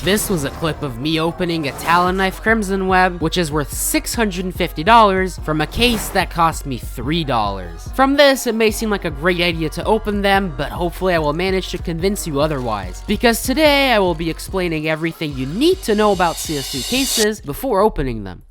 This was a clip of me opening a Talon Knife Crimson Web, which is worth $650 from a case that cost me $3. From this, it may seem like a great idea to open them, but hopefully I will manage to convince you otherwise. Because today I will be explaining everything you need to know about CS2 cases before opening them.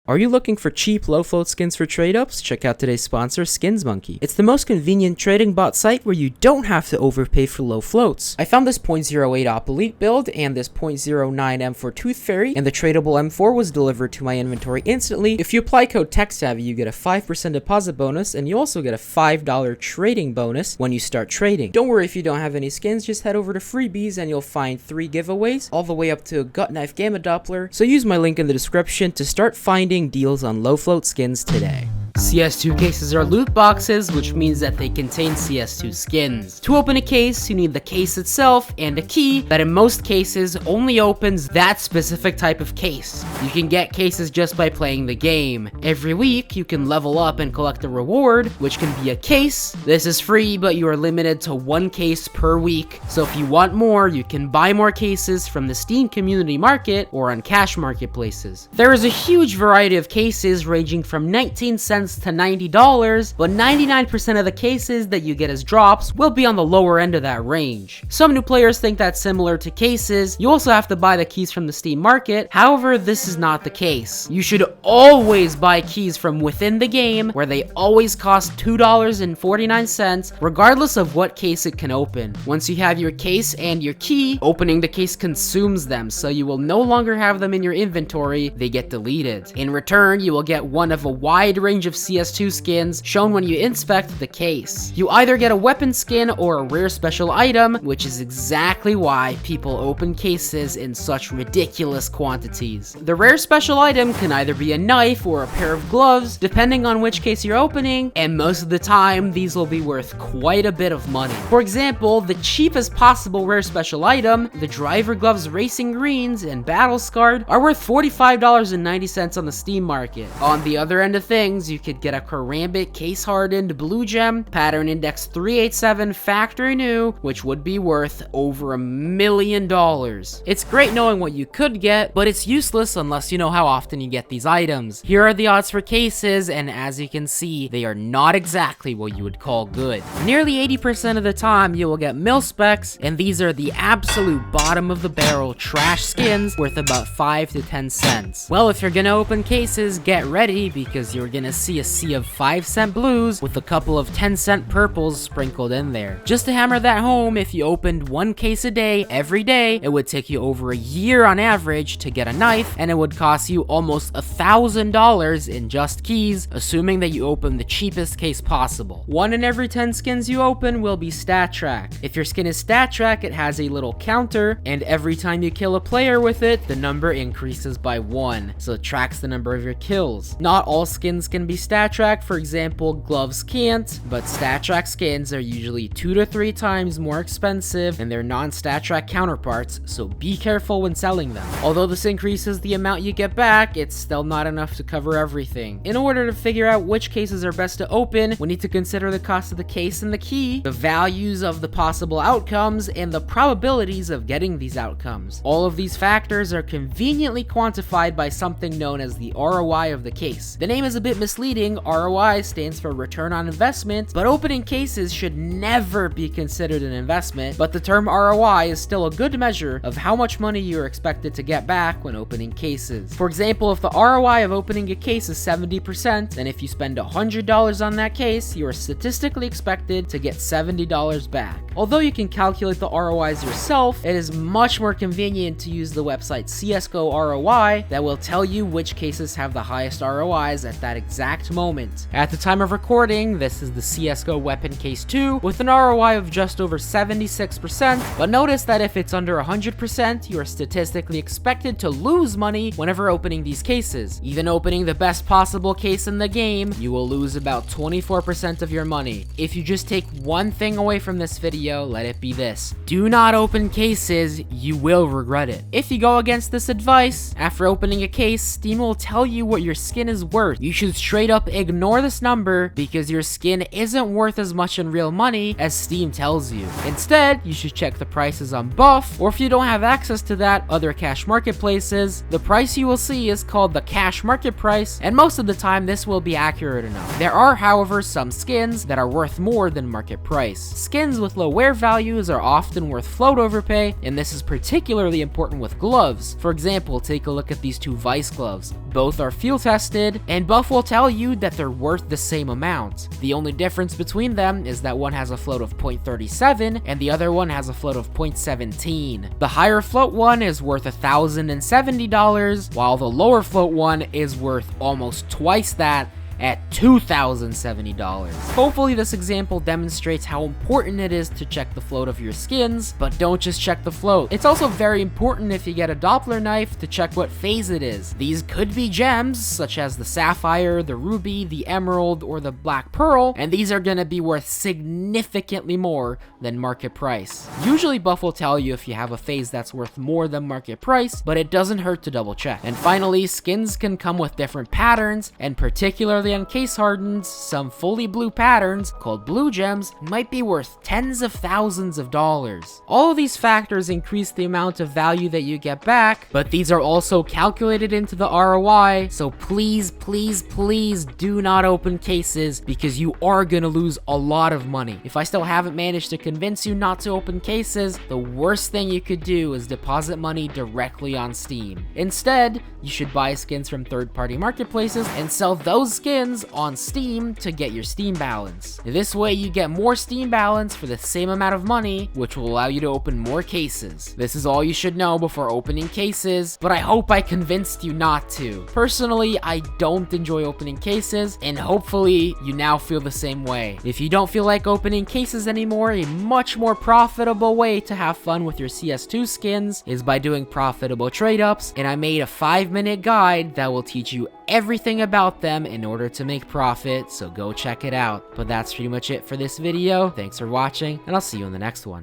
Are you looking for cheap, low-float skins for trade-ups? Check out today's sponsor, SkinsMonkey. It's the most convenient trading bot site where you don't have to overpay for low floats. I found this 0.08 Op Elite build and this 0.09 M4 Tooth Fairy, and the tradable M4 was delivered to my inventory instantly. If you apply code TECHSAVVY, you get a 5% deposit bonus, and you also get a $5 trading bonus when you start trading. Don't worry if you don't have any skins, just head over to Freebies and you'll find 3 giveaways, all the way up to a Gut Knife Gamma Doppler. So use my link in the description to start finding deals on low float skins today. CS2 cases are loot boxes, which means that they contain CS2 skins. To open a case, you need the case itself and a key that in most cases only opens that specific type of case. You can get cases just by playing the game. Every week, you can level up and collect a reward, which can be a case. This is free, but you are limited to 1 case per week. So if you want more, you can buy more cases from the Steam community market or on cash marketplaces. There is a huge variety of cases ranging from 19 cents to $90, but 99% of the cases that you get as drops will be on the lower end of that range. Some new players think that's similar to cases. You also have to buy the keys from the Steam market. However, this is not the case. You should always buy keys from within the game, where they always cost $2.49, regardless of what case it can open. Once you have your case and your key, opening the case consumes them, so you will no longer have them in your inventory. They get deleted. In return, you will get one of a wide range of CS2 skins shown when you inspect the case. You either get a weapon skin or a rare special item, which is exactly why people open cases in such ridiculous quantities. The rare special item can either be a knife or a pair of gloves, depending on which case you're opening, and most of the time, these will be worth quite a bit of money. For example, the cheapest possible rare special item, the Driver Gloves Racing Greens and Battle Scarred, are worth $45.90 on the Steam market. On the other end of things, you could get a Karambit case hardened blue gem, pattern index 387 factory new, which would be worth over $1 million. It's great knowing what you could get, but it's useless unless you know how often you get these items. Here are the odds for cases, and as you can see, they are not exactly what you would call good. Nearly 80% of the time, you will get mil specs, and these are the absolute bottom of the barrel trash skins worth about 5 to 10 cents. Well, if you're gonna open cases, get ready, because you're gonna see a sea of 5-cent blues with a couple of 10-cent purples sprinkled in there. Just to hammer that home, if you opened 1 case a day, every day, it would take you over a year on average to get a knife, and it would cost you almost $1,000 in just keys, assuming that you open the cheapest case possible. 1 in every 10 skins you open will be StatTrak. If your skin is StatTrak, it has a little counter, and every time you kill a player with it, the number increases by 1, so it tracks the number of your kills. Not all skins can be StatTrak. For example, gloves can't, but StatTrak skins are usually 2 to 3 times more expensive than their non-StatTrak counterparts, so be careful when selling them. Although this increases the amount you get back, it's still not enough to cover everything. In order to figure out which cases are best to open, we need to consider the cost of the case and the key, the values of the possible outcomes, and the probabilities of getting these outcomes. All of these factors are conveniently quantified by something known as the ROI of the case. The name is a bit misleading. ROI stands for return on investment, but opening cases should never be considered an investment, but the term ROI is still a good measure of how much money you are expected to get back when opening cases. For example, if the ROI of opening a case is 70%, then if you spend $100 on that case, you are statistically expected to get $70 back. Although you can calculate the ROIs yourself, it is much more convenient to use the website CSGO ROI that will tell you which cases have the highest ROIs at that exact moment. At the time of recording, this is the CSGO Weapon Case 2 with an ROI of just over 76%, but notice that if it's under 100%, you are statistically expected to lose money whenever opening these cases. Even opening the best possible case in the game, you will lose about 24% of your money. If you just take one thing away from this video, let it be this: do not open cases, you will regret it. If you go against this advice, after opening a case, Steam will tell you what your skin is worth. You should straight straight up ignore this number because your skin isn't worth as much in real money as Steam tells you. Instead, you should check the prices on Buff, or if you don't have access to that, other cash marketplaces. The price you will see is called the cash market price, and most of the time this will be accurate enough. There are, however, some skins that are worth more than market price. Skins with low wear values are often worth float overpay, and this is particularly important with gloves. For example, take a look at these two Vice gloves. Both are field tested, and Buff will tell you that they're worth the same amount. The only difference between them is that one has a float of 0.37 and the other one has a float of 0.17. The higher float one is worth $1,070, while the lower float one is worth almost twice that at $2,070. Hopefully this example demonstrates how important it is to check the float of your skins, but don't just check the float. It's also very important if you get a Doppler knife to check what phase it is. These could be gems, such as the sapphire, the ruby, the emerald, or the black pearl, and these are gonna be worth significantly more than market price. Usually Buff will tell you if you have a phase that's worth more than market price, but it doesn't hurt to double check. And finally, skins can come with different patterns, and particularly on case hardens, some fully blue patterns, called blue gems, might be worth tens of thousands of dollars. All of these factors increase the amount of value that you get back, but these are also calculated into the ROI, so please, please, please do not open cases because you are gonna lose a lot of money. If I still haven't managed to convince you not to open cases, the worst thing you could do is deposit money directly on Steam. Instead, you should buy skins from third-party marketplaces and sell those skins on Steam to get your Steam balance. This way you get more Steam balance for the same amount of money, which will allow you to open more cases. This is all you should know before opening cases, but I hope I convinced you not to. Personally, I don't enjoy opening cases, and hopefully you now feel the same way. If you don't feel like opening cases anymore, a much more profitable way to have fun with your CS2 skins is by doing profitable trade-ups, and I made a 5-minute guide that will teach you everything about them in order to make profit, so go check it out. But that's pretty much it for this video. Thanks for watching, and I'll see you in the next one.